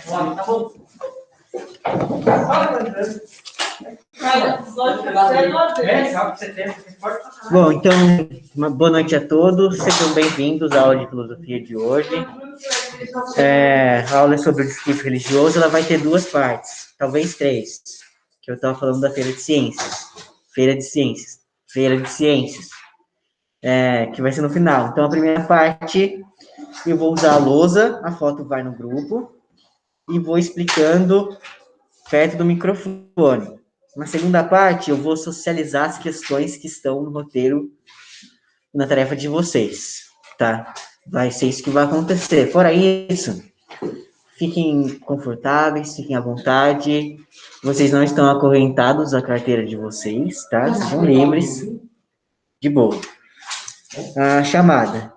Tá bom. Bom, então, uma boa noite a todos. Sejam bem-vindos à aula de filosofia de hoje. A aula é sobre o discurso religioso. Ela vai ter duas partes, talvez três, que eu estava falando da Feira de Ciências. Feira de Ciências, que vai ser no final. Então, a primeira parte, eu vou usar a lousa, a foto vai no grupo, e vou explicando perto do microfone. Na segunda parte, eu vou socializar as questões que estão no roteiro, na tarefa de vocês, tá? Vai ser isso que vai acontecer. Fora isso, fiquem confortáveis, fiquem à vontade. Vocês não estão acorrentados à carteira de vocês, tá? Sejam livres. De boa. A chamada.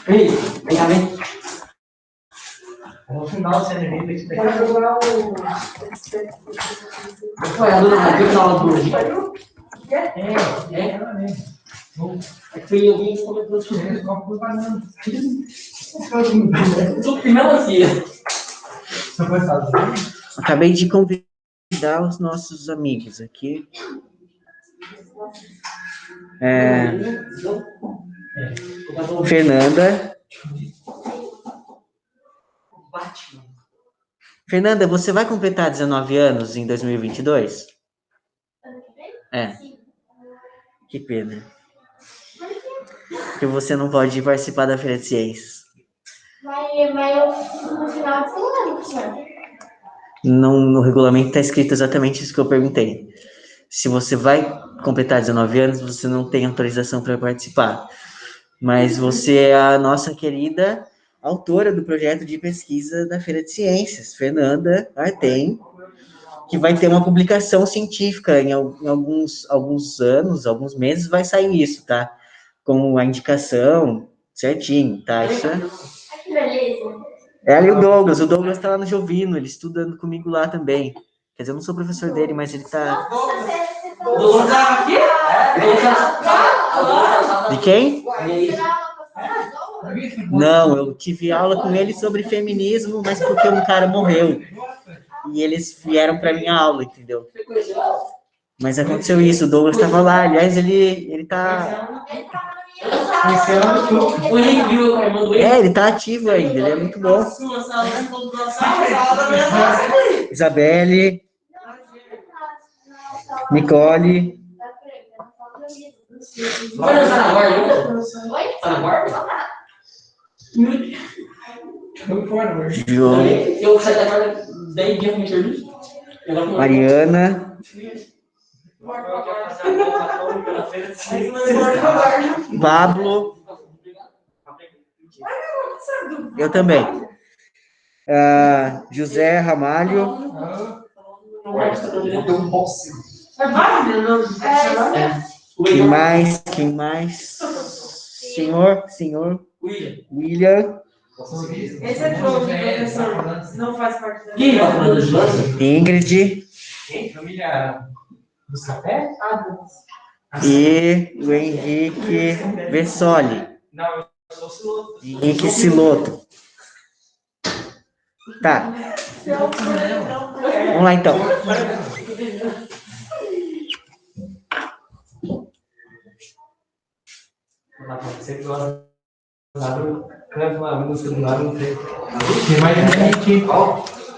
Ei, vem cá, vem. No final você vai explicar. Ué, a dona Maria na aula do hoje. Ela mesmo. É que foi alguém que comentou isso. Acabei de convidar os nossos amigos aqui. Fernanda. Fernanda, você vai completar 19 anos em 2022? Que pena. Porque você não pode participar da Feira de Ciências. Mas eu no final de semana, professor. No regulamento está escrito exatamente isso que eu perguntei. Se você vai completar 19 anos, você não tem autorização para participar. Mas você é a nossa querida autora do projeto de pesquisa da Feira de Ciências, Fernanda Artem, que vai ter uma publicação científica em alguns anos, alguns meses, vai sair isso, tá? Com a indicação certinho, tá? Isso é... Que beleza. Ela e o Douglas tá lá no Jovino, ele estudando comigo lá também. Quer dizer, eu não sou professor dele, mas ele tá... Douglas tá aqui? De quem? Não, eu tive aula com ele sobre feminismo, mas porque um cara morreu. E eles vieram para minha aula, entendeu? Mas aconteceu isso, o Douglas estava lá. Aliás, ele tá... ele tá ativo ainda, ele é muito bom. Isabelle, Nicole... João, Mariana, Pablo, eu também. José Ramalho. Quem mais? Senhor. William. Esse é todo, professor. Não faz parte da Ingrid. Família do café? E o Henrique Vessoli. Não, eu sou Siloto. Henrique Siloto. Tá. Vamos lá, então. Sempre lá canta uma música do lado, não tem. Tem mais gente.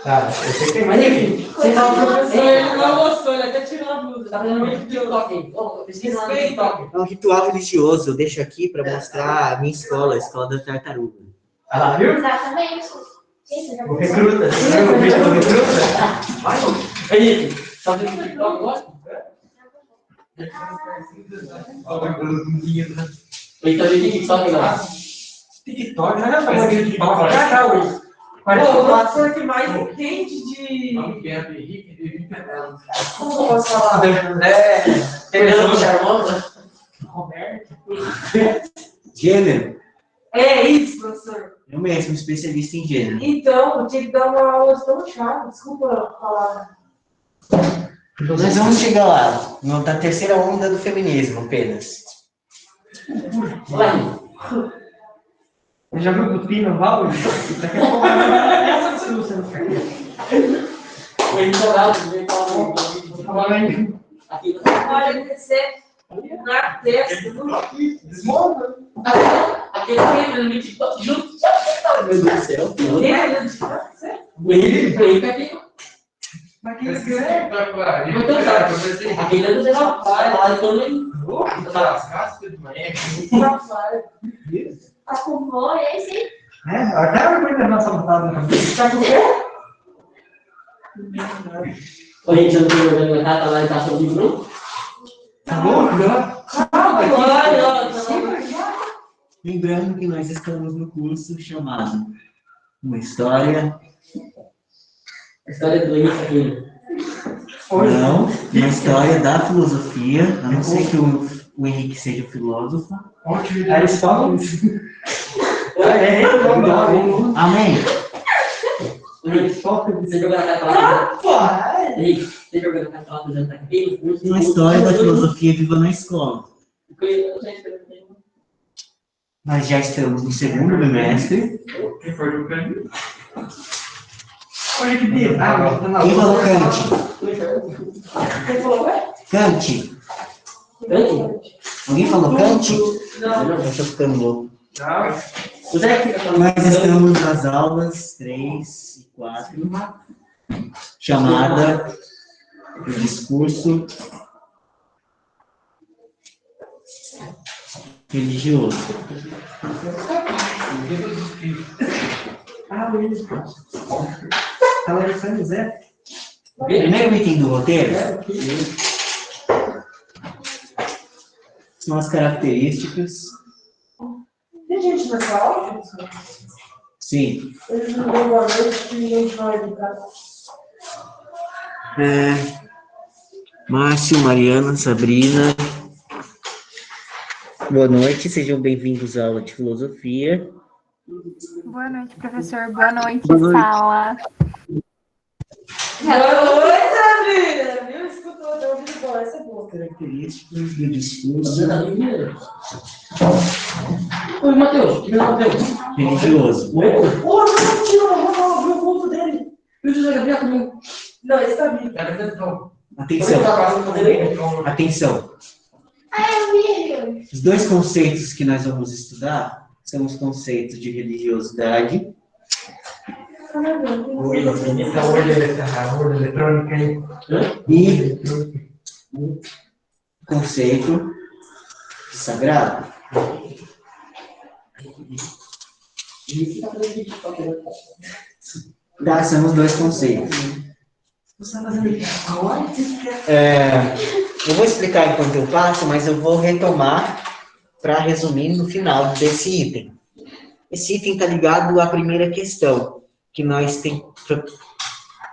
Tá, eu sei que tem mais gente. Você tá o professor, ele não gostou, ele até tirou a blusa. Tá fazendo muito TikTok. Pesquisa no TikTok. É um ritual religioso, eu deixo aqui para mostrar a minha escola, a escola da tartaruga. Ah lá, viu? Exatamente. O recruta. Você viu o vídeo do recruta? Vai, aí. Tá vendo o TikTok, gosta? Olha o menino, né? Ele tá vendo TikTok lá. TikTok, não é pra ser TikTok, já tá hoje. O professor que mais entende de... Como eu posso falar? Fernando Charmosa. Roberto. Gênero. É isso, professor. Eu mesmo, especialista em gênero. Então, eu tinha que dar uma aula de tão chata. Desculpa a palavra. Nós vamos chegar lá, na terceira onda do feminismo apenas. Vai. Eu já viu o Pino Val? Daqui a pouco essa discussão. O editorado, ele falou. Aqui você pode descer na testa do. Desmonta. Aquele que no TikTok junto. Meu Deus do céu. Ele aqui. Mas quem é espetacular. Aquele é do seu rapaz, lá de todo Tá com fome, é isso aí? Até eu vou nossa vontade na cabeça. Sabe o quê? O gente não tem vergonha na cara, lá e tá sobre o grupo. Tá louco, né? Lembrando que nós estamos no curso chamado Uma História... História do Henrique aqui. Não, uma história da filosofia, a não ser que o Henrique seja filósofo. Aí eles falam isso. Amém. Henrique, você jogou na cara lá. Henrique, você jogou na cara lá do jantar aqui. Uma história da filosofia viva na escola. Nós já estamos no segundo bimestre. Quem foi o Cândido? Olha que dia. Quem falou Kant? Quem falou, ué? Kant. Kant? Alguém falou Kant? Não. Eu tô ficando louco. O Zé fica falando. Nós estamos nas aulas 3 e 4, chamada o discurso religioso. Ela é São José. Primeiro item do roteiro são as características. Tem gente nessa aula? Sim. Eles não dão boa noite que ninguém vai educar. Márcio, Mariana, Sabrina. Boa noite, sejam bem-vindos à aula de filosofia. Boa noite, professor. Boa noite, Boa noite. sala. Oi, Sabrina! Viu? Escutou, deu ouvido bom, essa é boa. Características do discurso Você tá dormindo? Oi, Matheus. Que Matheus? religioso. Oi? Ô, não, tira, vou ver o ponto dele. E o José Gabriel também? Não, esse tá vivo. Atenção, atenção. Eu vi. Os dois conceitos que nós vamos estudar são os conceitos de religiosidade Essa urna eletrônica aí. e o conceito de sagrado. Tá, são os dois conceitos. Eu vou explicar enquanto eu passo, mas eu vou retomar para resumir no final desse item. Esse item está ligado à primeira questão, que nós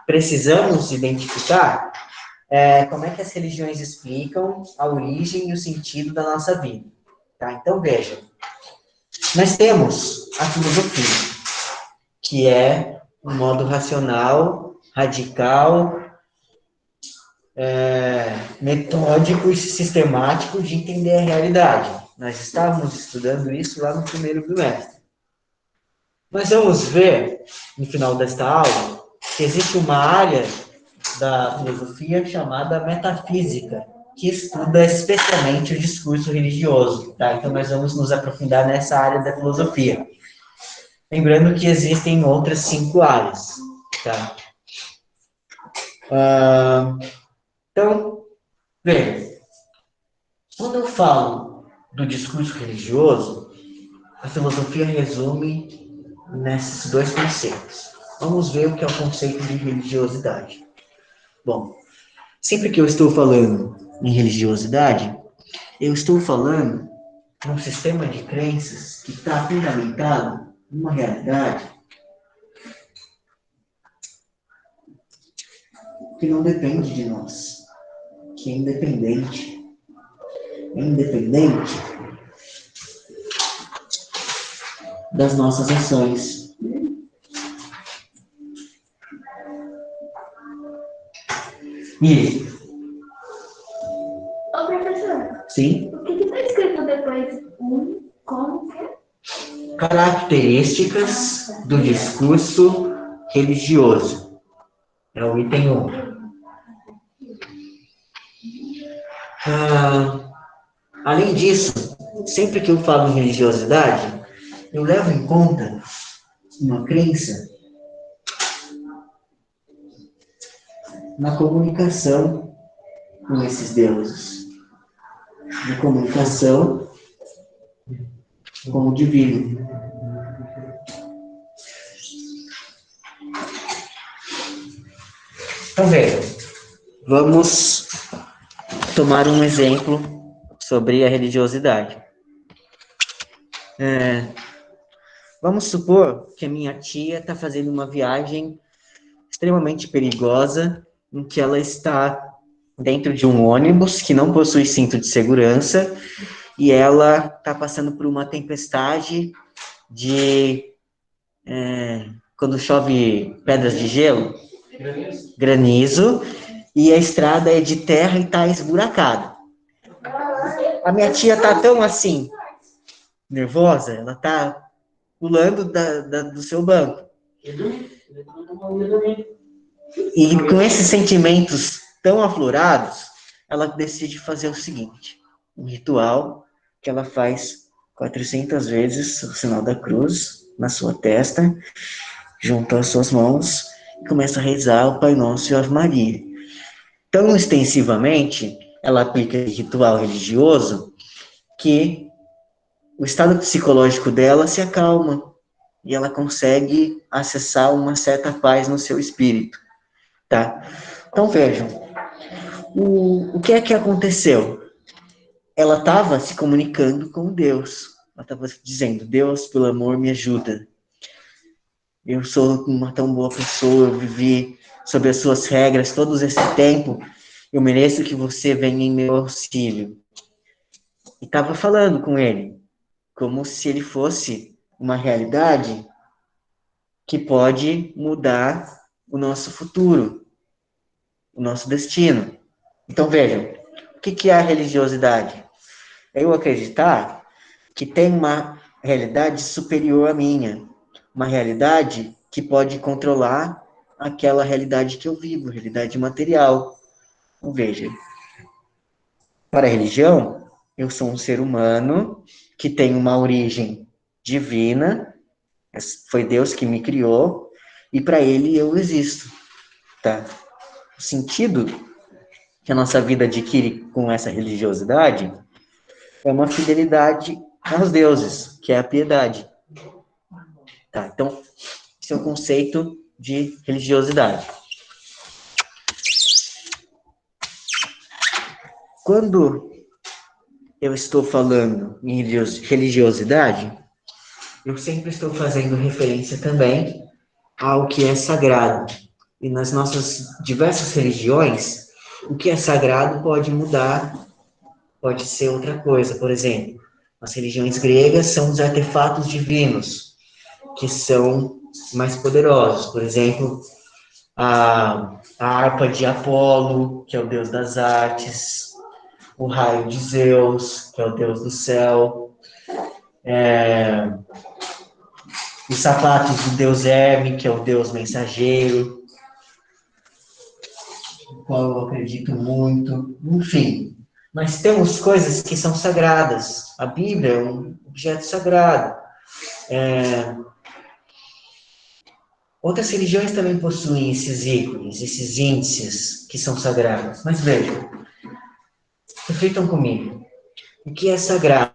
precisamos identificar como é que as religiões explicam a origem e o sentido da nossa vida. Tá? Então, vejam. Nós temos a filosofia, que é um modo racional, radical, metódico e sistemático de entender a realidade. Nós estávamos estudando isso lá no primeiro bimestre. Nós vamos ver, no final desta aula, que existe uma área da filosofia chamada metafísica, que estuda especialmente o discurso religioso. Tá? Então, nós vamos nos aprofundar nessa área da filosofia. Lembrando que existem outras 5 áreas. Tá? Então, veja, quando eu falo do discurso religioso, a filosofia resume nesses dois conceitos. Vamos ver o que é o conceito de religiosidade. Bom, sempre que eu estou falando em religiosidade, eu estou falando de um sistema de crenças que está fundamentado numa realidade que não depende de nós, que é independente. É independente das nossas ações. E Sim. O que está escrito depois? Como que é? Características do discurso religioso. É o item 1. Além disso, sempre que eu falo em religiosidade, eu levo em conta uma crença na comunicação com esses deuses, na comunicação com o divino. Então, veja, vamos tomar um exemplo sobre a religiosidade. Vamos supor que a minha tia está fazendo uma viagem extremamente perigosa, em que ela está dentro de um ônibus que não possui cinto de segurança e ela está passando por uma tempestade de quando chove pedras de gelo, granizo, e a estrada é de terra e está esburacada. A minha tia está tão assim, nervosa, ela está pulando do seu banco. E com esses sentimentos tão aflorados, ela decide fazer o seguinte, um ritual que ela faz 400 vezes o sinal da cruz na sua testa, junta as suas mãos e começa a rezar o Pai Nosso e a Ave Maria. Tão extensivamente, ela aplica esse ritual religioso que o estado psicológico dela se acalma e ela consegue acessar uma certa paz no seu espírito, tá? Então, vejam, o que é que aconteceu? Ela estava se comunicando com Deus. Ela estava dizendo, Deus, pelo amor, me ajuda. Eu sou uma tão boa pessoa, eu vivi sob as suas regras todo esse tempo, eu mereço que você venha em meu auxílio. E estava falando com ele, como se ele fosse uma realidade que pode mudar o nosso futuro, o nosso destino. Então, vejam, o que é a religiosidade? É eu acreditar que tem uma realidade superior à minha, uma realidade que pode controlar aquela realidade que eu vivo, realidade material. Então, veja, para a religião, eu sou um ser humano que tem uma origem divina, foi Deus que me criou, e para ele eu existo, tá? O sentido que a nossa vida adquire com essa religiosidade é uma fidelidade aos deuses, que é a piedade. Tá? Então, esse é o conceito de religiosidade. Quando eu estou falando em religiosidade, eu sempre estou fazendo referência também ao que é sagrado. E nas nossas diversas religiões, o que é sagrado pode mudar, pode ser outra coisa. Por exemplo, as religiões gregas são os artefatos divinos, que são mais poderosos. Por exemplo, a harpa de Apolo, que é o deus das artes, o raio de Zeus, que é o deus do céu, os sapatos do deus Hermes, que é o deus mensageiro, no qual eu acredito muito, enfim. Mas temos coisas que são sagradas. A Bíblia é um objeto sagrado. Outras religiões também possuem esses ícones, esses índices que são sagrados. Mas vejam, reflitam comigo. O que é sagrado?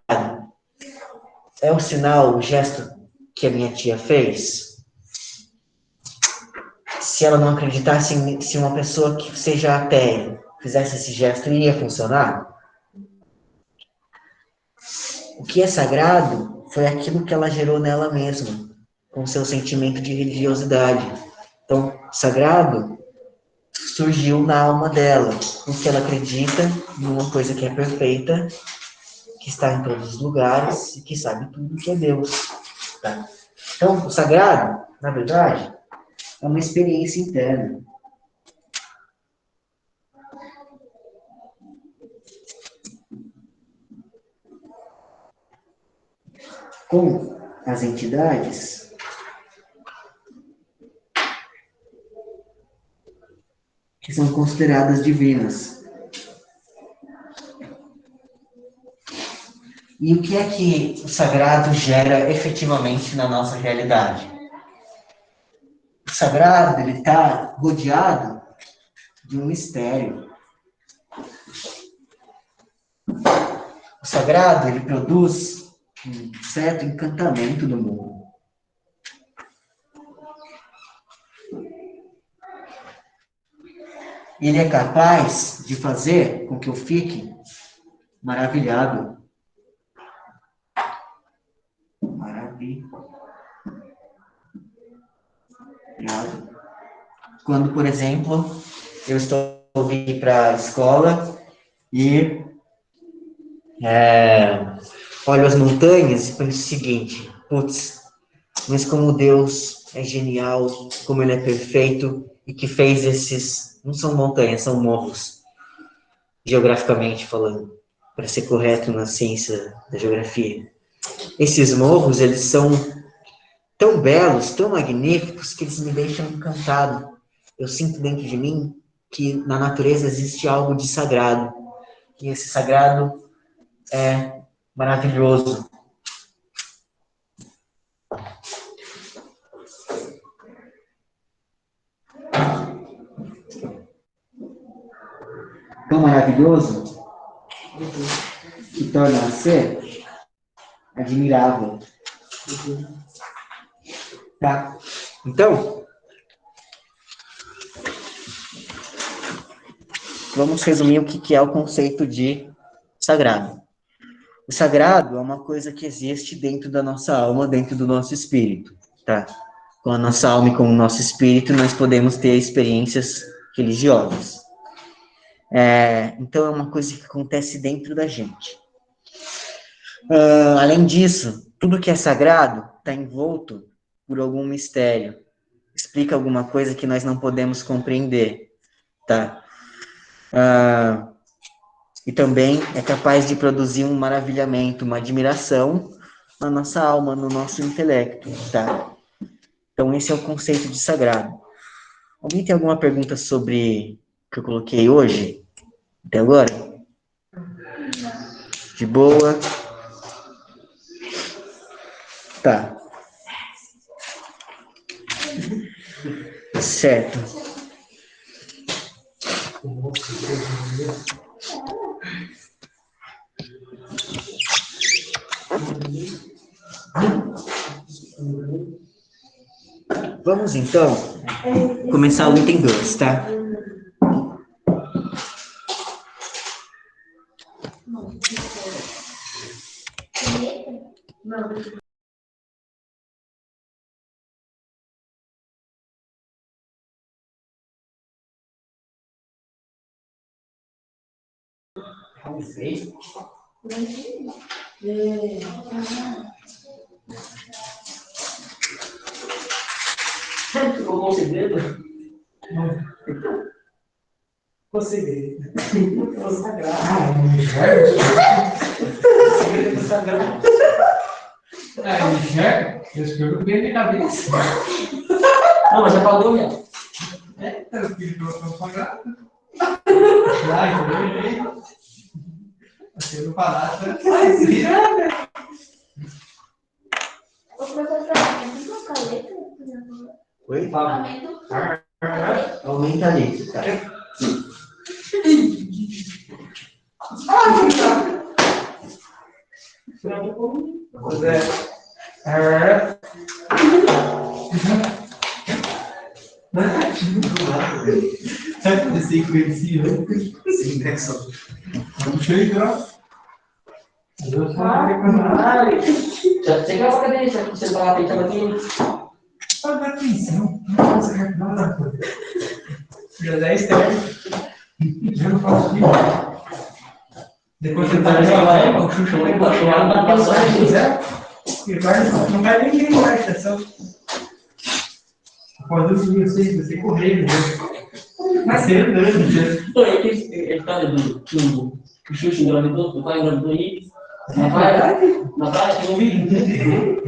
É o sinal, o gesto que a minha tia fez? Se ela não acreditasse, se uma pessoa que seja ateia fizesse esse gesto, iria funcionar? O que é sagrado foi aquilo que ela gerou nela mesma, com seu sentimento de religiosidade. Então, sagrado surgiu na alma dela, porque ela acredita numa coisa que é perfeita, que está em todos os lugares e que sabe tudo que é Deus. Tá? Então, o sagrado, na verdade, é uma experiência interna. com as entidades, que são consideradas divinas. E o que é que o sagrado gera efetivamente na nossa realidade? O sagrado, ele está rodeado de um mistério. O sagrado, ele produz um certo encantamento no mundo. Ele é capaz de fazer com que eu fique maravilhado. Quando, por exemplo, eu estou indo para a escola e olho as montanhas e penso o seguinte: putz, mas como Deus é genial, como Ele é perfeito e que fez esses, não são montanhas, são morros, geograficamente falando, para ser correto na ciência da geografia. Esses morros, eles são tão belos, tão magníficos, que eles me deixam encantado. Eu sinto dentro de mim que na natureza existe algo de sagrado. E esse sagrado é maravilhoso. Tão maravilhoso que torna a ser admirável. Tá? Então, vamos resumir o que é o conceito de sagrado. O sagrado é uma coisa que existe dentro da nossa alma, dentro do nosso espírito, tá? Com a nossa alma e com o nosso espírito, nós podemos ter experiências religiosas. Então, é uma coisa que acontece dentro da gente. Além disso, tudo que é sagrado está envolto por algum mistério. Explica alguma coisa que nós não podemos compreender, tá? E também é capaz de produzir um maravilhamento, uma admiração na nossa alma, no nosso intelecto, tá? Então, esse é o conceito de sagrado. Alguém tem alguma pergunta sobre o que eu coloquei hoje? Até agora? De boa? Tá. Certo. Vamos, então, começar o item 2, tá? Ficou com segredo? Qual segredo? É o sagrado. Segredo do sagrado. Eu espero que bem na cabeça. Não, mas já pagou, já. O espírito não sagrado. Entendeu? Você não falar, faz isso. O professor, tem uma caleta, por exemplo. Oi? Aumenta Aumenta a letra, tá? Sabe esse conhecido? Sim, né? Vamos chegar. Já você grava a cadeira, você vai lá tentando aqui. Olha atenção, não consegue nada. Já é externo. Já não faço isso. Depois você tá lá, o Xuxa vai baixar, vai passar, e não vai nem ver mais, é só. Pode dormir, você correndo, mas você andando, Ele fala do Xuxa engravidou, o pai engravidou ele, Na praia, tem um vídeo.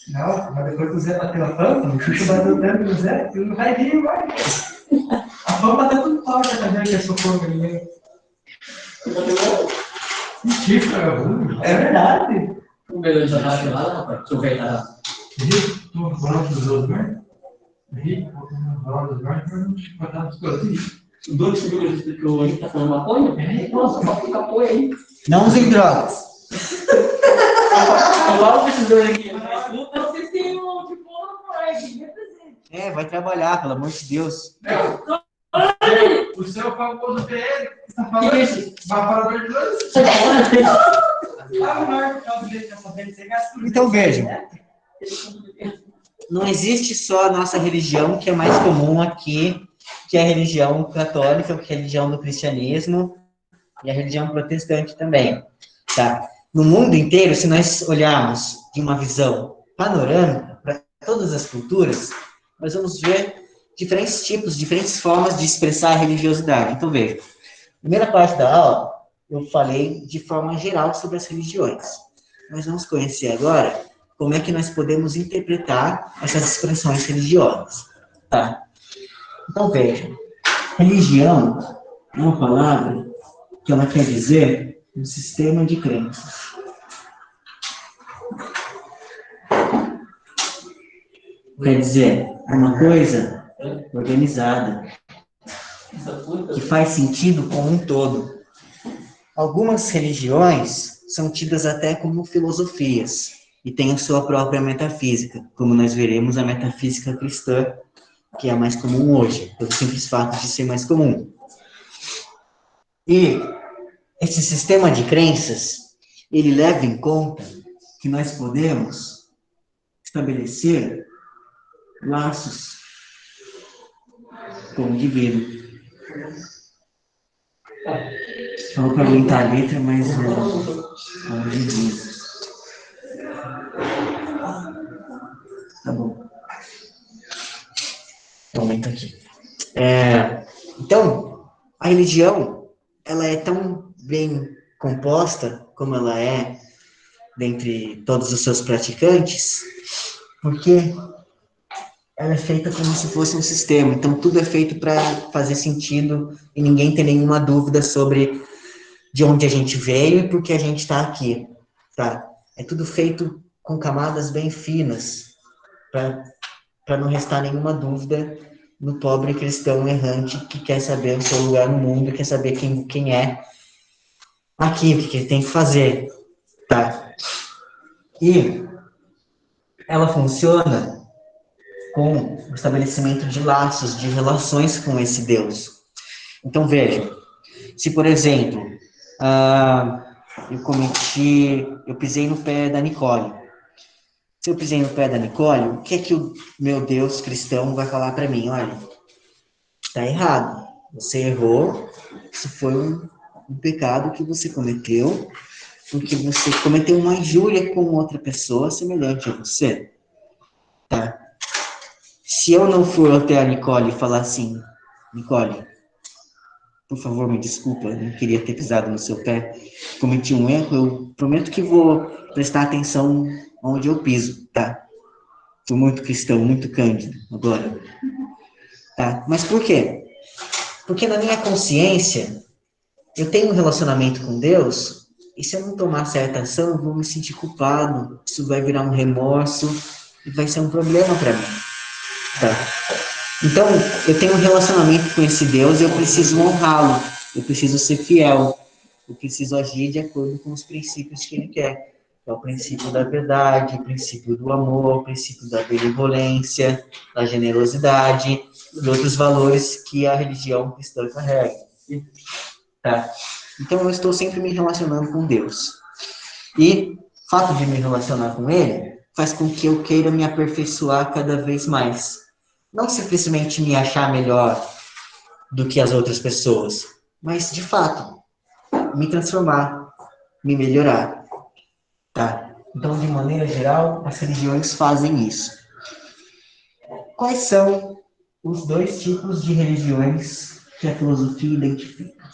Não, mas depois que o Zé bateu a fama, o Xuxa bateu tanto no Zé, que não vai vir agora. A fama bateu tudo torta também, que é socorro ali. Mentira, é verdade. O melhor já tá lá, rapaz. Deixa eu ver, tá? Estou no volante dos outros, né? No volante dos outros, mas botar nos cozinhos. O dono que você explicou hoje tá falando maconha? Nossa, só fica apoio aí. Não usem drogas. Eu falo com esses dois aqui. Vocês têm um diploma no Ed, É, vai trabalhar, pelo amor de Deus. O seu famoso PL, que está O falando? que é isso? Vaporador de luz? Você tá falando? Ah, o Marco, calma, dele, tá sabendo? Você gasta tudo. Então vejam, não existe só a nossa religião, que é mais comum aqui, que é a religião católica, que é a religião do cristianismo, e a religião protestante também, tá? No mundo inteiro, se nós olharmos de uma visão panorâmica para todas as culturas, nós vamos ver diferentes tipos, diferentes formas de expressar a religiosidade. Então, veja, primeira parte da aula, eu falei de forma geral sobre as religiões. Nós vamos conhecer agora como é que nós podemos interpretar essas expressões religiosas, tá? Então, veja, religião é uma palavra que ela quer dizer um sistema de crenças. Quer dizer, é uma coisa organizada, que faz sentido com um todo. Algumas religiões são tidas até como filosofias e têm a sua própria metafísica, como nós veremos a metafísica cristã, que é a mais comum hoje, pelo simples fato de ser mais comum. E esse sistema de crenças, ele leva em conta que nós podemos estabelecer laços com o indivíduo. Só para aumentar a letra, mas o indivíduo. Tá bom. Aumenta aqui. Então, a religião, ela é tão bem composta como ela é dentre todos os seus praticantes, porque ela é feita como se fosse um sistema. Então, tudo é feito para fazer sentido e ninguém tem nenhuma dúvida sobre de onde a gente veio e por que a gente está aqui, tá? É tudo feito com camadas bem finas, para não restar nenhuma dúvida no pobre cristão errante que quer saber o seu lugar no mundo, quer saber quem é aqui, o que ele tem que fazer, tá? E ela funciona com o estabelecimento de laços, de relações com esse Deus. Então, veja, se, por exemplo, eu pisei no pé da Nicole. Se eu pisei no pé da Nicole, o que é que o meu Deus cristão vai falar para mim? Olha, está errado, você errou, isso foi um pecado que você cometeu, porque você cometeu uma injúria com outra pessoa semelhante a você, tá? Se eu não for até a Nicole e falar assim, Nicole, por favor, me desculpa, eu não queria ter pisado no seu pé, cometi um erro, eu prometo que vou prestar atenção onde eu piso, tá? Sou muito cristão, muito cândido agora, tá? Mas por quê? Porque na minha consciência, eu tenho um relacionamento com Deus, e se eu não tomar certa ação, eu vou me sentir culpado, isso vai virar um remorso, e vai ser um problema para mim, tá? Então, eu tenho um relacionamento com esse Deus e eu preciso honrá-lo, eu preciso ser fiel, eu preciso agir de acordo com os princípios que ele quer. É o princípio da verdade, o princípio do amor, o princípio da benevolência, da generosidade e outros valores que a religião cristã carrega. Tá? Então, eu estou sempre me relacionando com Deus. E o fato de me relacionar com Ele faz com que eu queira me aperfeiçoar cada vez mais. Não simplesmente me achar melhor do que as outras pessoas, mas, de fato, me transformar, me melhorar. Tá? Então, de maneira geral, as religiões fazem isso. Quais são os dois tipos de religiões que a filosofia identifica?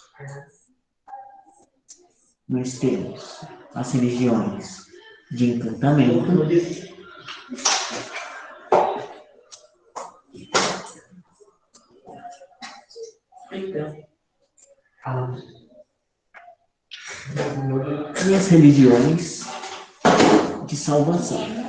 nós temos as religiões de encantamento, e as religiões de salvação.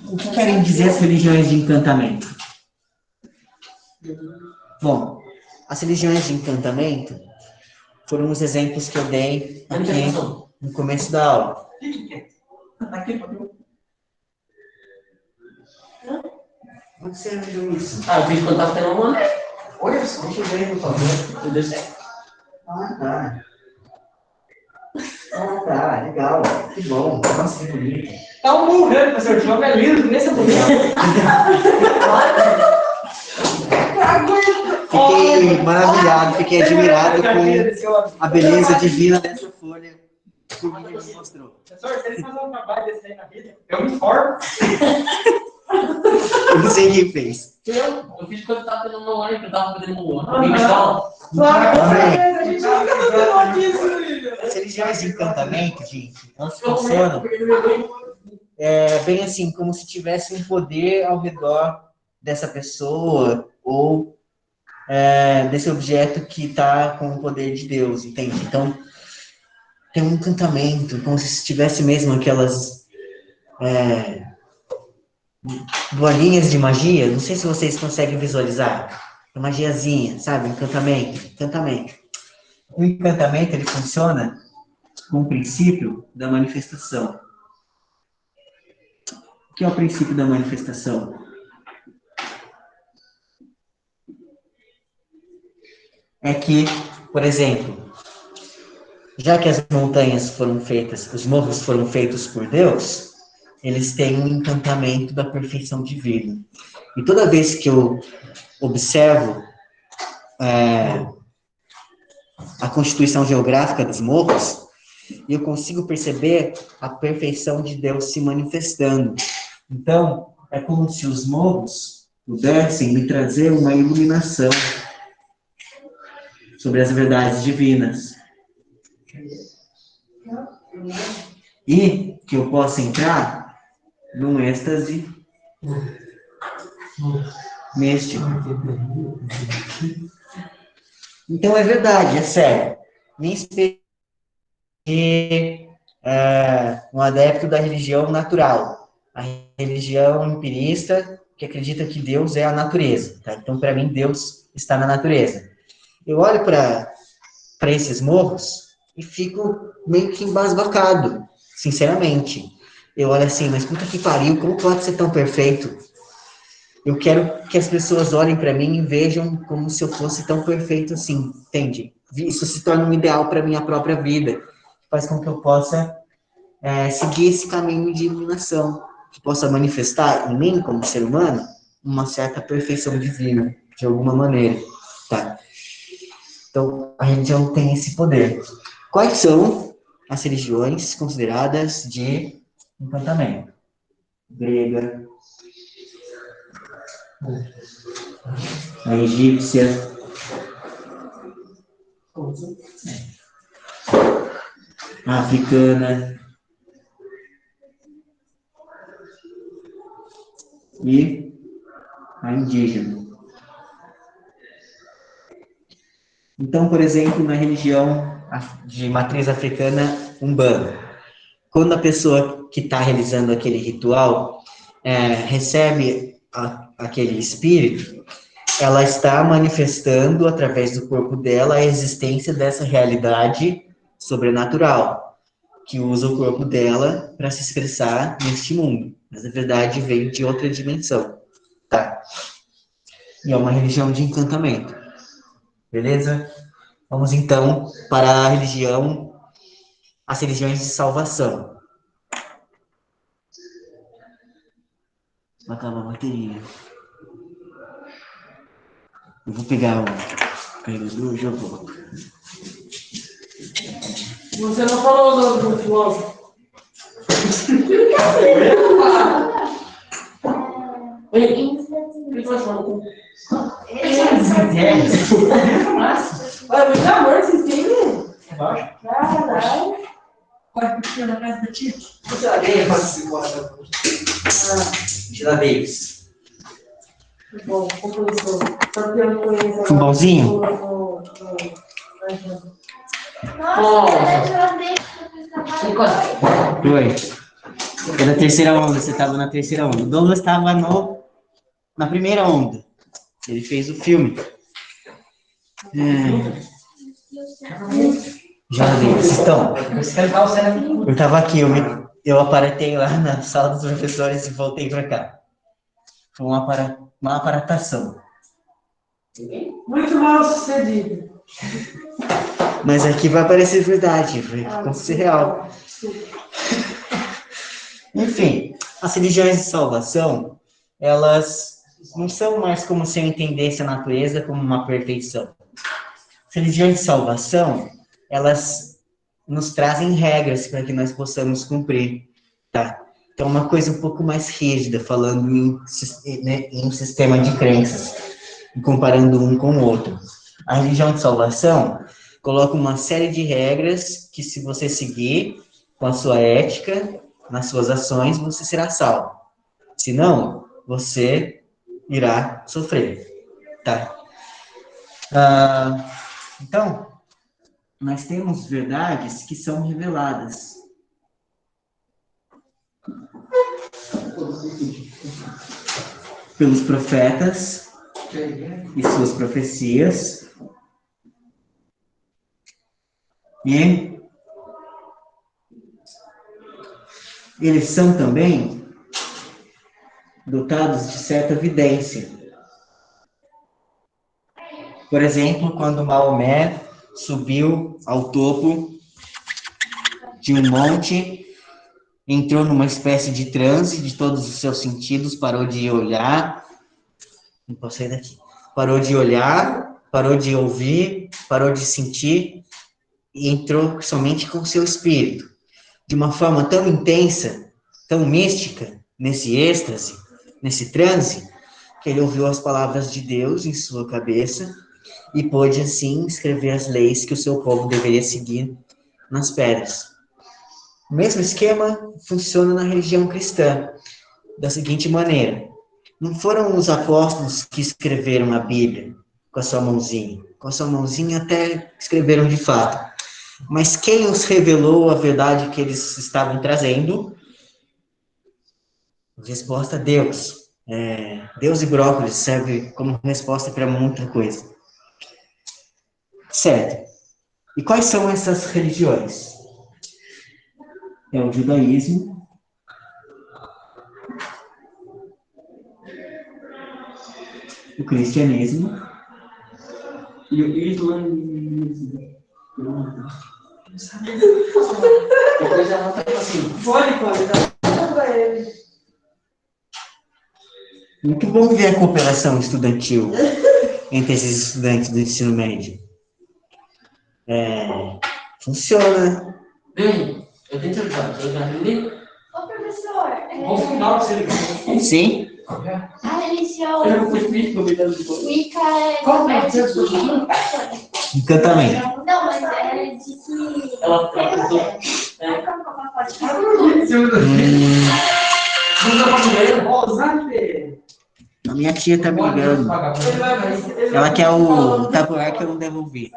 O que querem dizer as religiões de encantamento? Bom, as religiões de encantamento foram os exemplos que eu dei aqui no começo da aula. Onde você viu isso? Ah, eu fiz quando tava tendo uma. Olha só, deixa eu ver, por favor. Meu Deus do céu. Tá. Tá, legal. Que bom. Nossa, que bonito. Tá um burro, né, professor? O jogo é lindo, nem essa bonita. Fiquei maravilhado, fiquei admirado com a beleza divina dessa folha que o Guilherme me mostrou. Professor, se ele fazer um trabalho desse aí na vida, eu me informo. Eu não sei quem fez. Eu fiz quando tava tendo uma hora que eu tava fazendo uma escola. A gente nunca falou disso, Lívia. As religiões de encantamento, gente, elas funcionam bem assim, como se tivesse um poder ao redor dessa pessoa ou desse objeto que está com o poder de Deus, entende? Então, tem um encantamento, como se tivesse mesmo aquelas bolinhas de magia, não sei se vocês conseguem visualizar, uma magiazinha, sabe? Encantamento. O encantamento, ele funciona com o princípio da manifestação. O que é o princípio da manifestação? É que, por exemplo, já que as montanhas foram feitas, os morros foram feitos por Deus, eles têm um encantamento da perfeição divina. E toda vez que eu observo a constituição geográfica dos morros, eu consigo perceber a perfeição de Deus se manifestando. Então, é como se os morros pudessem me trazer uma iluminação sobre as verdades divinas. E que eu possa entrar num êxtase místico. Então é verdade, é sério. Me inspirei um adepto da religião natural, a religião empirista, que acredita que Deus é a natureza. Tá? Então, para mim, Deus está na natureza. Eu olho para esses morros e fico meio que embasbacado, sinceramente. Eu olho assim, mas puta que pariu, como pode ser tão perfeito? Eu quero que as pessoas olhem para mim e vejam como se eu fosse tão perfeito assim, entende? Isso se torna um ideal para minha própria vida. Faz com que eu possa seguir esse caminho de iluminação, que possa manifestar em mim, como ser humano, uma certa perfeição divina, de alguma maneira, tá? Então, a religião tem esse poder. Quais são as religiões consideradas de encantamento? Grega, a egípcia, a africana e a indígena. Então, por exemplo, na religião de matriz africana, Umbanda, quando a pessoa que está realizando aquele ritual recebe aquele espírito, ela está manifestando através do corpo dela a existência dessa realidade sobrenatural, que usa o corpo dela para se expressar neste mundo. Mas, na verdade, veio de outra dimensão, tá? E é uma religião de encantamento. Beleza? Vamos, então, para as religiões de salvação. Vai acabar a bateria. Eu vou pegar o carregador e já volto. Você não falou o nome do filósofo? Vai, muito amor, vocês têm, né? Caralho. Pode puxar na casa da tia. Sheila Davis. Bom, professor. Só que eu não conheço. Futebolzinho? Nossa, Foi. Foi na terceira onda, você estava na terceira onda. O Douglas estava na primeira onda. Ele fez o filme. Já Davis. Então, eu estava aqui, eu aparatei lá na sala dos professores e voltei para cá. Foi uma aparatação. Muito mal sucedido. Mas aqui vai parecer verdade, vai acontecer real. Enfim, as religiões de salvação, elas não são mais como se eu entendesse a natureza como uma perfeição. As religiões de salvação, elas nos trazem regras para que nós possamos cumprir, tá? Então, uma coisa um pouco mais rígida, falando em um sistema de crenças, e comparando um com o outro. A religião de salvação coloca uma série de regras que, se você seguir com a sua ética, nas suas ações, você será salvo. Se não, você irá sofrer, tá? Então, nós temos verdades que são reveladas. Pelos profetas e suas profecias. E eles são também dotados de certa evidência. Por exemplo, quando Maomé subiu ao topo de um monte, entrou numa espécie de transe de todos os seus sentidos, parou de olhar, não posso sair daqui, parou de olhar, parou de ouvir, parou de sentir, e entrou somente com o seu espírito. De uma forma tão intensa, tão mística, nesse êxtase, nesse transe, que ele ouviu as palavras de Deus em sua cabeça e pôde, assim, escrever as leis que o seu povo deveria seguir nas pedras. O mesmo esquema funciona na religião cristã, da seguinte maneira: não foram os apóstolos que escreveram a Bíblia com a sua mãozinha até escreveram de fato, mas quem os revelou a verdade que eles estavam trazendo? Resposta: Deus. Deus e brócolis serve como resposta para muita coisa. Certo. E quais são essas religiões? É o judaísmo, o cristianismo E o islamismo. Depois ela tá assim. Pode, dá pra ele. Muito bom ver a cooperação estudantil entre esses estudantes do ensino médio. Funciona. Bem, eu tenho que ajudar. Você vai entender? Ô, professor, Vamos fundar você ligar. Sim. a religião Eu não fui espírito, obrigado por Wicca é Qual é? de que... Encantamento. Não, mas é de que... Ela tentou. Não dá pra comer, Rosane. A minha tia tá me ligando. Ela quer o tabuleiro que eu não devolvi.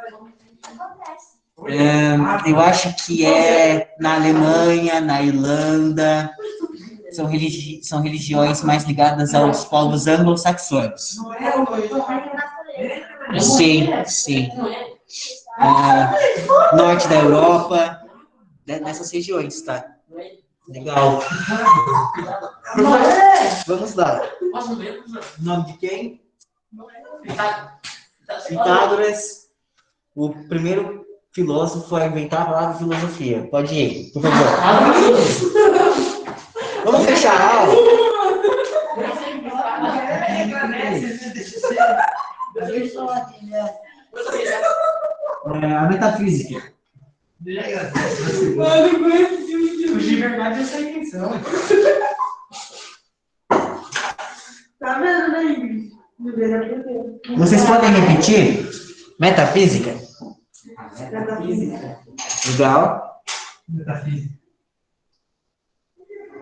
Eu acho que é na Alemanha, na Irlanda. São religiões mais ligadas aos povos anglo-saxônicos. Sim. Norte da Europa, nessas regiões, tá? Legal. Vamos lá. Nome de quem? Pitágoras. O primeiro filósofo a inventar a palavra filosofia. Pode ir, por favor. Vamos fechar a aula? A metafísica. Mano, eu conheço esse filme de de verdade eu sei quem são. Tá vendo, né, Ingrid? Deveria aprender. Vocês podem repetir? Metafísica? Metafísica. Legal. Metafísica.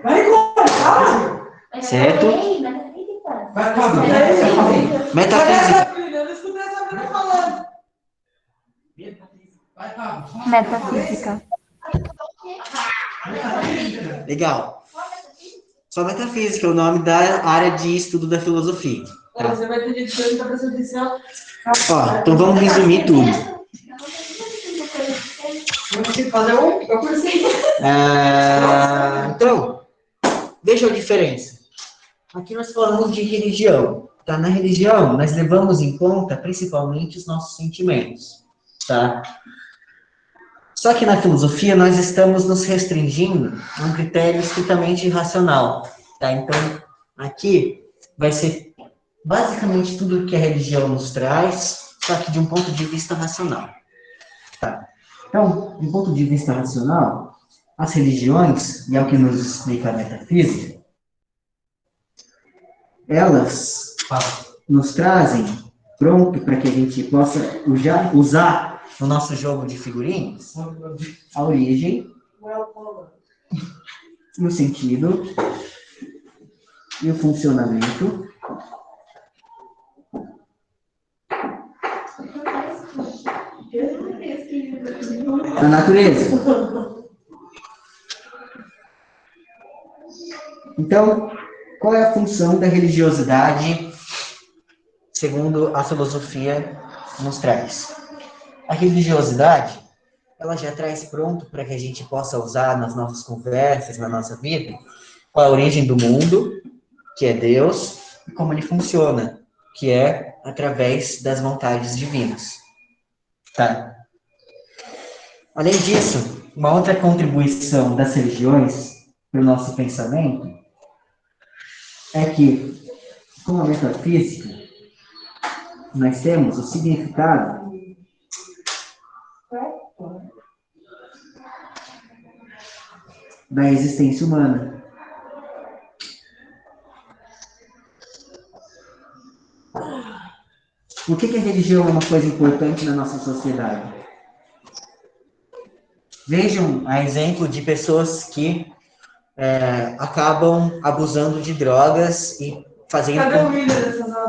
Vai cortar! Certo. Vai, Pablo. Eu falei. Metafísica. Eu não escutei essa menina falando. Vai, Pablo. Metafísica. Legal. Só metafísica é o nome da área de estudo da filosofia. Tá? Você vai ter gente que tá prestando atenção. Ó, então vamos resumir tudo. Eu consigo fazer um? Eu consigo. Então, veja a diferença. Aqui nós falamos de religião. Tá? Na religião, nós levamos em conta principalmente os nossos sentimentos. Tá? Só que na filosofia nós estamos nos restringindo a um critério estritamente racional. Tá? Então, aqui vai ser basicamente tudo que a religião nos traz, só que de um ponto de vista racional. Tá? Então, de um ponto de vista racional, as religiões, e é o que nos explica a metafísica, elas nos trazem pronto para que a gente possa usar no nosso jogo de figurinhas a origem, o sentido e o funcionamento da natureza. Então, qual é a função da religiosidade, segundo a filosofia nos traz? A religiosidade, ela já traz pronto para que a gente possa usar nas nossas conversas, na nossa vida, qual é a origem do mundo, que é Deus, e como ele funciona, que é através das vontades divinas. Tá? Além disso, uma outra contribuição das religiões para o nosso pensamento é que, com a metafísica, nós temos o significado da existência humana. Por que a religião é uma coisa importante na nossa sociedade? Vejam a exemplo de pessoas que acabam abusando de drogas e fazendo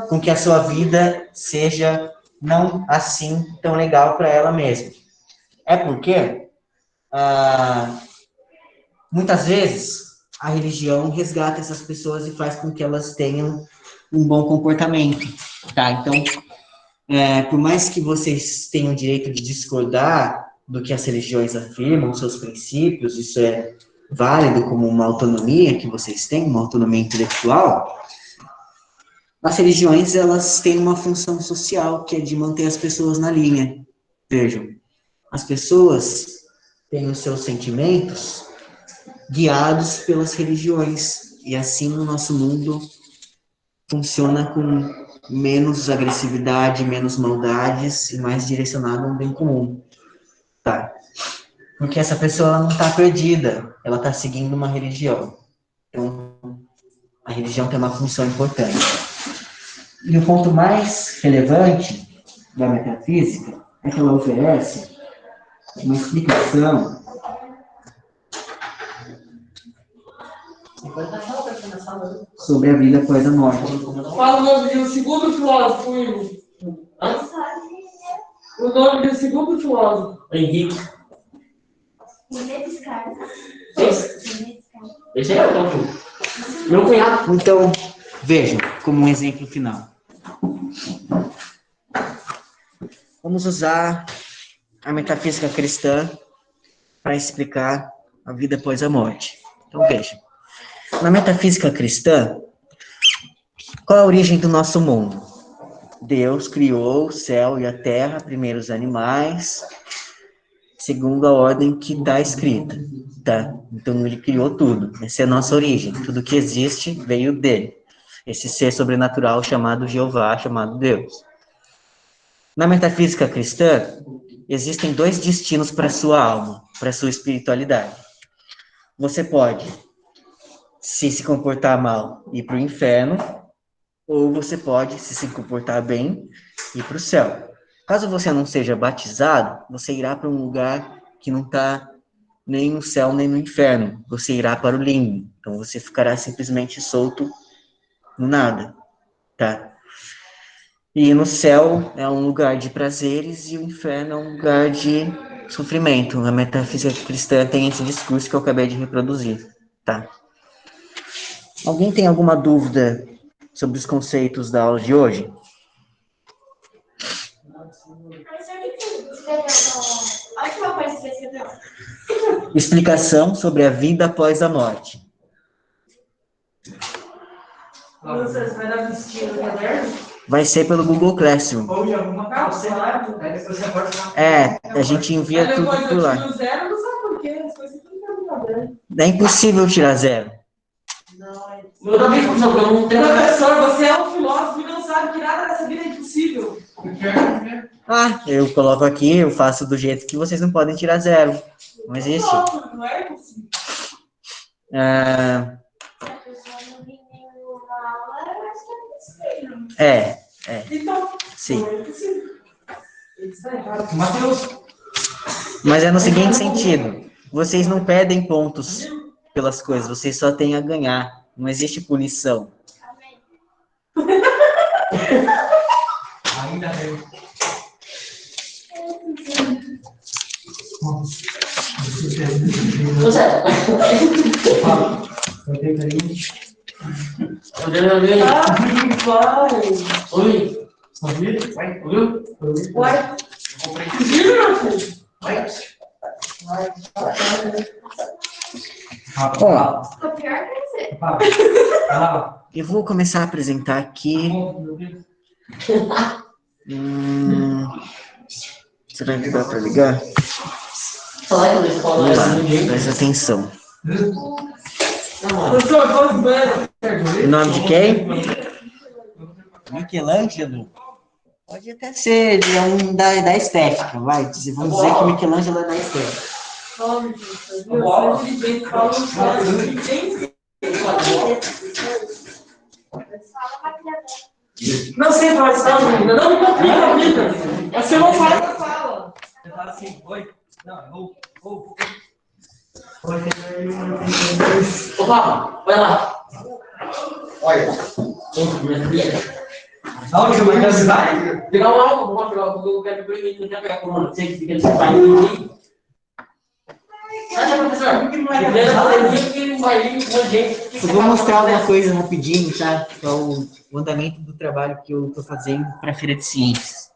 com que a sua vida seja não assim tão legal para ela mesma. É porque, muitas vezes, a religião resgata essas pessoas e faz com que elas tenham um bom comportamento. Tá? Então, por mais que vocês tenham o direito de discordar do que as religiões afirmam, seus princípios, isso é válido como uma autonomia que vocês têm, uma autonomia intelectual, as religiões, elas têm uma função social, que é de manter as pessoas na linha. Vejam, as pessoas têm os seus sentimentos guiados pelas religiões, e assim o nosso mundo funciona com menos agressividade, menos maldades, e mais direcionado a um bem comum. Tá? Porque essa pessoa ela não está perdida, ela está seguindo uma religião. Então, a religião tem uma função importante. E o ponto mais relevante da metafísica é que ela oferece uma explicação sobre a vida após a morte. Fala o nome de um segundo filósofo, Will. O nome do segundo filósofo. Henrique. Esse é eu, então. Meu cunhado. Então, vejam, como um exemplo final. Vamos usar a metafísica cristã para explicar a vida após a morte. Então, vejam. Na metafísica cristã, qual é a origem do nosso mundo? Deus criou o céu e a terra, primeiro os animais, segundo a ordem que está escrita, tá? Então, ele criou tudo. Essa é a nossa origem. Tudo que existe veio dele. Esse ser sobrenatural chamado Jeová, chamado Deus. Na metafísica cristã, existem dois destinos para a sua alma, para a sua espiritualidade. você pode, se comportar mal, ir para o inferno, ou você pode, se comportar bem, ir para o céu. Caso você não seja batizado, você irá para um lugar que não está nem no céu, nem no inferno. Você irá para o limbo. Então, você ficará simplesmente solto no nada, tá? E no céu é um lugar de prazeres e o inferno é um lugar de sofrimento. A metafísica cristã tem esse discurso que eu acabei de reproduzir, tá? Alguém tem alguma dúvida sobre os conceitos da aula de hoje? Professor, o que você escreveu a última coisa que você escreveu? Explicação sobre a vida após a morte. Você vai dar vestido no caderno? Vai ser pelo Google Classroom. Ou de alguma calça, aí depois você pode... A gente envia Aí tudo depois por eu lá. tiro zero, não sabe por quê. As coisas tudo tá no caderno. É impossível tirar zero. Não, é impossível. Eu também, professor, porque eu não tenho... Professor, você é um filósofo e não sabe que nada nessa vida é impossível. Eu coloco aqui, eu faço do jeito que vocês não podem tirar zero. Não existe. Não é impossível. Ah, Se a pessoa não vir nenhuma aula, eu acho que é possível. Então, sim. não é impossível. Isso é errado. Matheus, Mas é no seguinte sentido. Vocês não perdem pontos pelas coisas, vocês só têm a ganhar. Não existe punição. Amém. ainda bem. Você... Oi. Ouviu? Uai. Ó, Ficou pior que você. eu vou começar a apresentar aqui. Será que dá para ligar? Vamos lá, presta atenção. Professor, vamos banho. O nome de quem? Michelangelo? Pode até ser, ele é um da estética, vai. Vamos dizer que Michelangelo é da estética. Tome, professor. Ele vem falando ele vem. Fala maquiador. Não sei falar essa fala, menina. Não me complica a vida. Você não faz a fala. Você fala assim, oi? Não, ou. Ô, Papa, vai lá. Olha. Aonde vai dar? Pegar uma aula, vamos pegar o eu quero ver, não quer pegar a coluna. Você que fica nesse pai aqui. Sai, professor. Primeiro, que vai vir com gente. Eu vou mostrar uma coisa rapidinho, tá? Que é o andamento do trabalho que eu estou fazendo para a Feira de Ciências.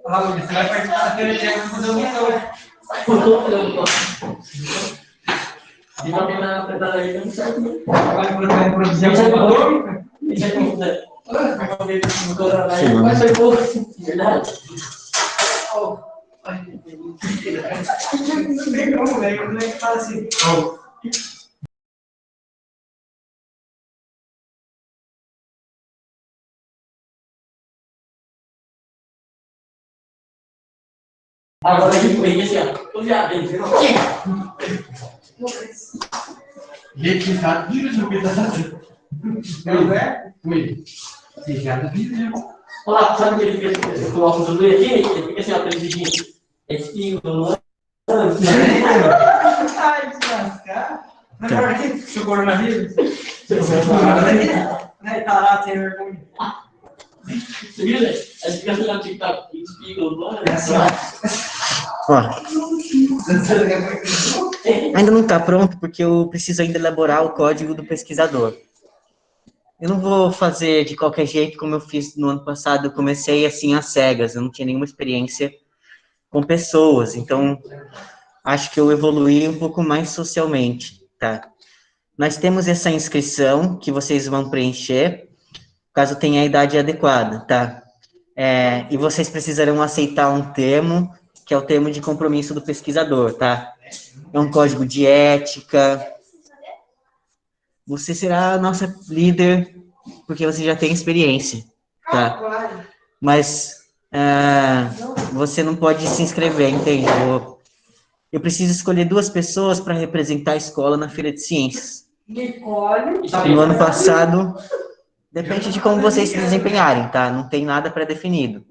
Você vai participar da feira de ciências fazer um E não tem nada apresentado aí, não serve. Vai produzir um Isso é como quiser. Vai ser pouco, verdade. Não tem como, velho. Como é que fala assim? Agora a gente vem assim, ó. Ô, viado, ele virou. Gente, já tira o pedaço. Não é? Ui. Você já viu? Olha lá, sabe que ele fica, eu coloco o Zulu aqui, ele fica assim, ó, tremidinho. Esse fio, Ai, de lascar. Seu coronavírus? Né? Tá lá, sem vergonha. Você viu, né? A gente fica assim no TikTok, espírito, É assim, ó. Ó, ainda não está pronto porque eu preciso ainda elaborar o código do pesquisador. Eu não vou fazer de qualquer jeito como eu fiz no ano passado. Eu comecei assim às cegas, eu não tinha nenhuma experiência com pessoas, então acho que eu evoluí um pouco mais socialmente, tá? Nós temos essa inscrição que vocês vão preencher, caso tenha a idade adequada, tá? E vocês precisarão aceitar um termo, que é o termo de compromisso do pesquisador, tá? É um código de ética. Você será a nossa líder, porque você já tem experiência, tá? Mas você não pode se inscrever, entende? eu preciso escolher 2 pessoas para representar a escola na Feira de Ciências. No ano passado, depende de como vocês se desempenharem, tá? Não tem nada pré-definido.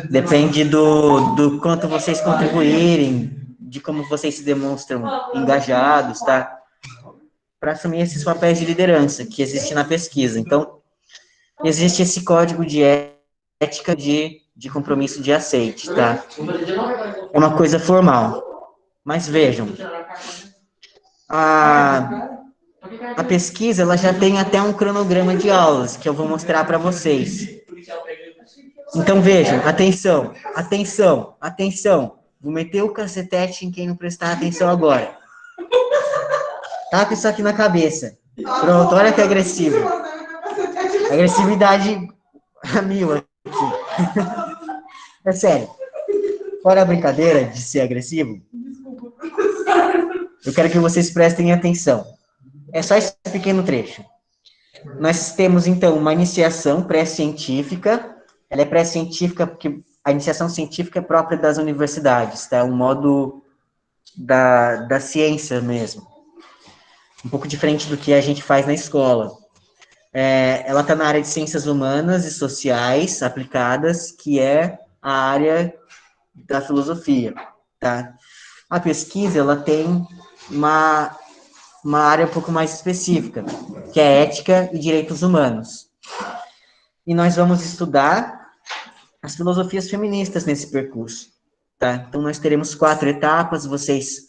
Depende do quanto vocês contribuírem, de como vocês se demonstram engajados, tá? Para assumir esses papéis de liderança que existe na pesquisa. Então, existe esse código de ética de compromisso de aceite, tá? É uma coisa formal. Mas vejam, a pesquisa, ela já tem até um cronograma de aulas, que eu vou mostrar para vocês. Então, vejam, atenção, atenção, atenção. Vou meter o cacetete em quem não prestar atenção agora. Taca isso aqui na cabeça. Pronto, olha que agressivo. Agressividade a 1000 aqui. É sério. Fora a brincadeira de ser agressivo, eu quero que vocês prestem atenção. É só esse pequeno trecho. Nós temos, então, uma iniciação pré-científica. Ela é pré-científica porque a iniciação científica é própria das universidades, tá? Um modo da ciência mesmo. Um pouco diferente do que a gente faz na escola. Ela está na área de ciências humanas e sociais aplicadas, que é a área da filosofia, tá? A pesquisa, ela tem uma área um pouco mais específica, que é ética e direitos humanos. E nós vamos estudar as filosofias feministas nesse percurso, tá? Então, nós teremos 4 etapas, vocês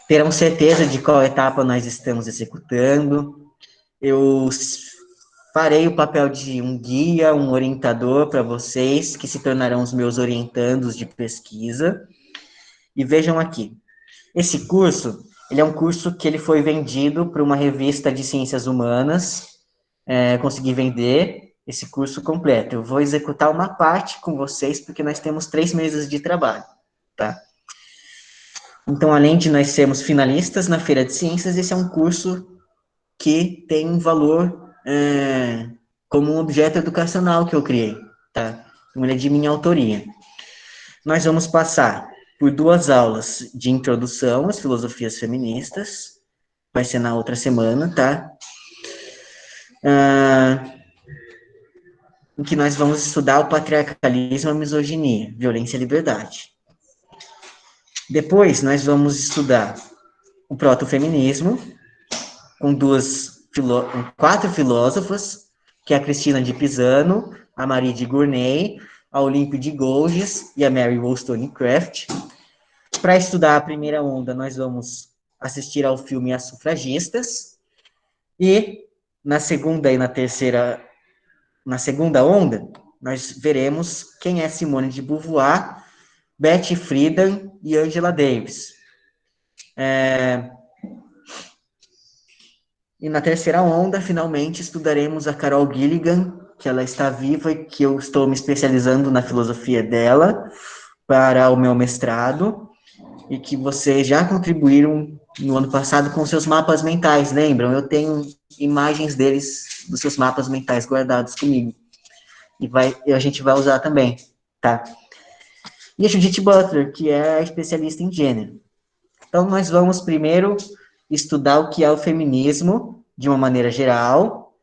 terão certeza de qual etapa nós estamos executando. Eu farei o papel de um guia, um orientador para vocês, que se tornarão os meus orientandos de pesquisa. E vejam aqui, esse curso, ele é um curso que ele foi vendido para uma revista de ciências humanas, consegui vender esse curso completo. Eu vou executar uma parte com vocês, porque nós temos 3 meses de trabalho, tá? Então, além de nós sermos finalistas na Feira de Ciências, esse é um curso que tem um valor como um objeto educacional que eu criei, tá? Então, ele é de minha autoria. Nós vamos passar por 2 aulas de introdução às filosofias feministas, vai ser na outra semana, tá? Em que nós vamos estudar o patriarcalismo, a misoginia, violência e liberdade. Depois, nós vamos estudar o protofeminismo, com 4 filósofas, que é a Cristina de Pisano, a Marie de Gournay, a Olympe de Gouges e a Mary Wollstonecraft. Para estudar a primeira onda, nós vamos assistir ao filme As Sufragistas, e na segunda e na segunda onda, nós veremos quem é Simone de Beauvoir, Betty Friedan e Angela Davis. E na terceira onda, finalmente, estudaremos a Carol Gilligan, que ela está viva e que eu estou me especializando na filosofia dela para o meu mestrado, e que vocês já contribuíram no ano passado com seus mapas mentais, lembram? Eu tenho imagens deles, dos seus mapas mentais guardados comigo. E a gente vai usar também, tá? E a Judith Butler, que é especialista em gênero. Então, nós vamos primeiro estudar o que é o feminismo, de uma maneira geral.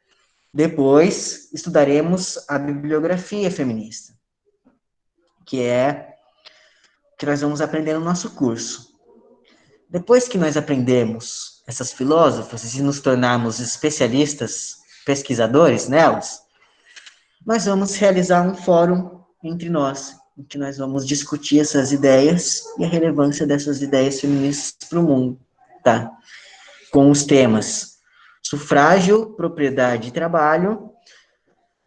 Depois, estudaremos a bibliografia feminista, que é o que nós vamos aprender no nosso curso. Depois que nós aprendemos essas filósofas e nos tornarmos especialistas, pesquisadores nelas, nós vamos realizar um fórum entre nós, em que nós vamos discutir essas ideias e a relevância dessas ideias feministas para o mundo, tá? Com os temas sufrágio, propriedade e trabalho,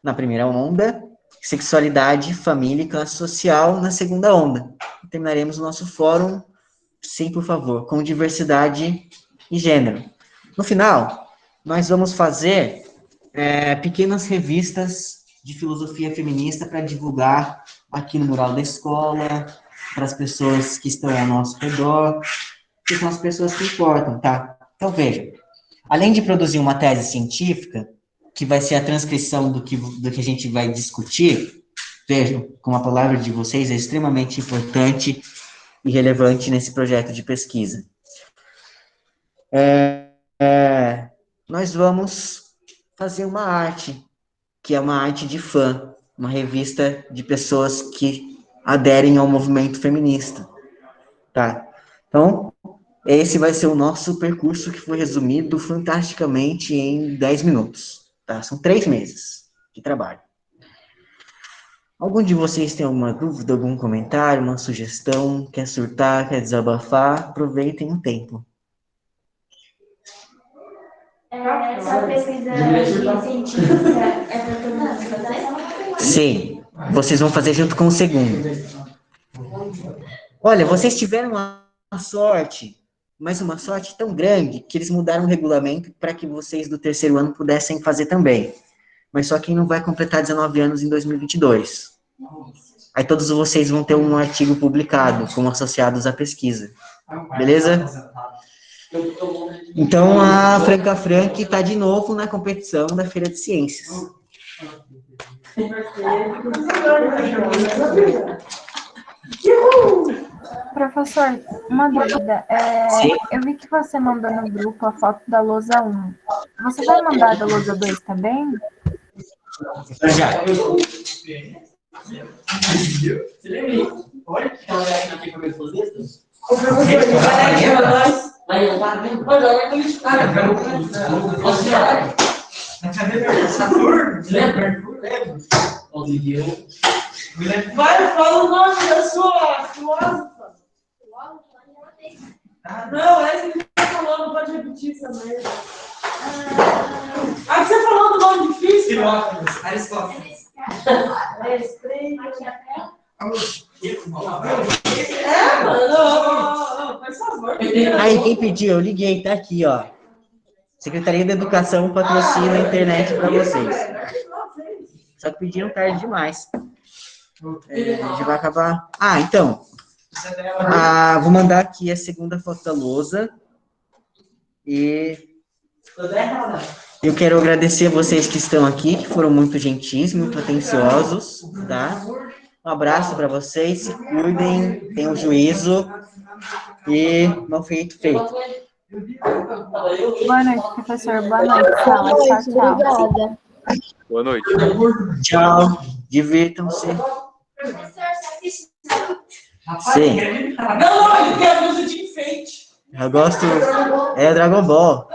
na primeira onda, sexualidade, família e classe social, na segunda onda. E terminaremos o nosso fórum, sim, por favor, com diversidade e gênero. No final, nós vamos fazer pequenas revistas de filosofia feminista para divulgar aqui no mural da escola, para as pessoas que estão ao nosso redor, que são as pessoas que importam, tá? Então, vejam, além de produzir uma tese científica, que vai ser a transcrição do que a gente vai discutir, vejam, como a palavra de vocês é extremamente importante e relevante nesse projeto de pesquisa. Nós vamos fazer uma arte, que é uma arte de fã, uma revista de pessoas que aderem ao movimento feminista, tá? Então, esse vai ser o nosso percurso que foi resumido fantasticamente em 10 minutos, tá? São 3 meses de trabalho. Algum de vocês tem alguma dúvida, algum comentário, uma sugestão, quer surtar, quer desabafar? Aproveitem o tempo. Essa pesquisa científica é para todo mundo fazer? Sim, vocês vão fazer junto com o segundo. Olha, vocês tiveram uma sorte, mas uma sorte tão grande, que eles mudaram o regulamento para que vocês do terceiro ano pudessem fazer também. Mas só quem não vai completar 19 anos em 2022. Aí todos vocês vão ter um artigo publicado como associados à pesquisa. Beleza? Então, a Franca Frank está de novo na competição da Feira de Ciências. Professor, uma dúvida. Sim. Eu vi que você mandou no grupo a foto da lousa 1. Você vai mandar da lousa 2 também? Já. Você lembra? Olha que ela vai aqui para ver suas listas? Vai, fala o nome da sua filósofa. Não, essa que você falou, não pode repetir essa merda. Ah, que você falou do nome difícil? Aristóteles. Mano, faz favor. Aí, quem pediu? Eu liguei, tá aqui, ó. Secretaria da Educação patrocina a internet para vocês. Só que pediram tarde demais. A gente vai acabar... então. Vou mandar aqui a segunda foto da lousa. E eu quero agradecer a vocês que estão aqui, que foram muito gentis, muito atenciosos, tá? Um abraço para vocês, se cuidem, tenham juízo e mal feito, feito. Boa noite, professor. Boa noite, sala. Tchau, tchau. Obrigada. Boa noite. Tchau, divirtam-se. Professor, você assiste? Sim, Não, ele quer música de enfeite. eu gosto... É Dragon Ball.